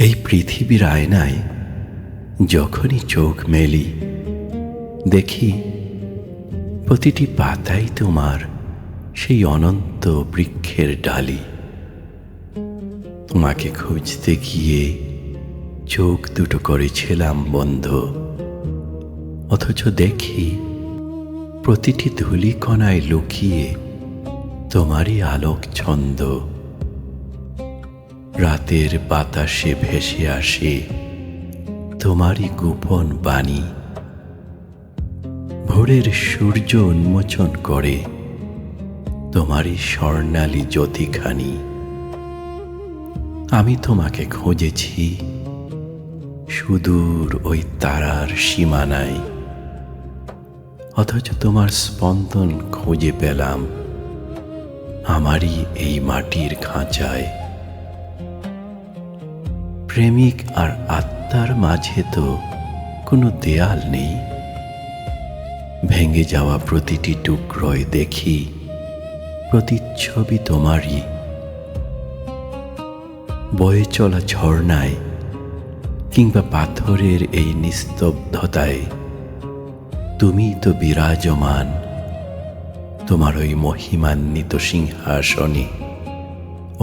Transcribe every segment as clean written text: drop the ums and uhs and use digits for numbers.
এই পৃথিবীর আয়নায় যখনই চোখ মেলি, দেখি প্রতিটি পাতাই তোমার সেই অনন্ত বৃক্ষের ডালি। তোমাকে খুঁজতে গিয়ে চোখ দুটো করেছিলাম বন্ধ, অথচ দেখি প্রতিটি ধূলিকণায় লুকিয়ে তোমারই আলোক ছন্দ। রাতের বাতাসে ভেসে আসে তোমারই গোপন বাণী, ভোরের সূর্য উন্মোচন করে তোমারই স্বর্ণালী জ্যোতিখানি। আমি তোমাকে খুঁজেছি সুদূর ওই তারার সীমানায়, অথচ তোমার স্পন্দন খুঁজে পেলাম আমারই এই মাটির খাঁচায়। প্রেমিক আর আত্মার মাঝে তো কোনো দেয়াল নেই, ভেঙে যাওয়া প্রতিটি টুকরোয় দেখি প্রতিচ্ছবি তোমারই। বয়ে চলা ঝর্ণায় কিংবা পাথরের এই নিস্তব্ধতায় তুমিই তো বিরাজমান তোমার ওই মহিমান্বিত সিংহাসনে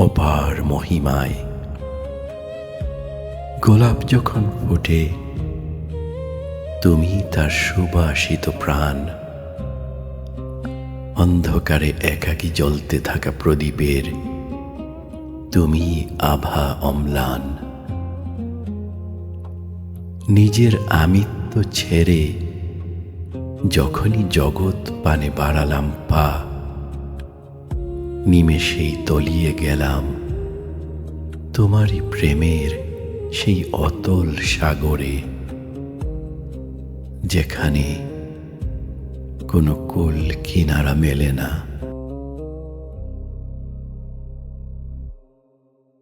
অপার মহিমায়। গোলাপ যখন ফোটে তুমি তার সুবাসিত প্রাণ, অন্ধকারে একাকী জ্বলতে থাকা প্রদীপের তুমি আভা অম্লান। নিজের আমিত্ব ছেড়ে যখনই জগৎ পানে বাড়ালাম পা, নিমেষেই তলিয়ে গেলাম তোমারই প্রেমের সেই অতল সাগরে, যেখানে কোনো কুল কিনারা মেলে না।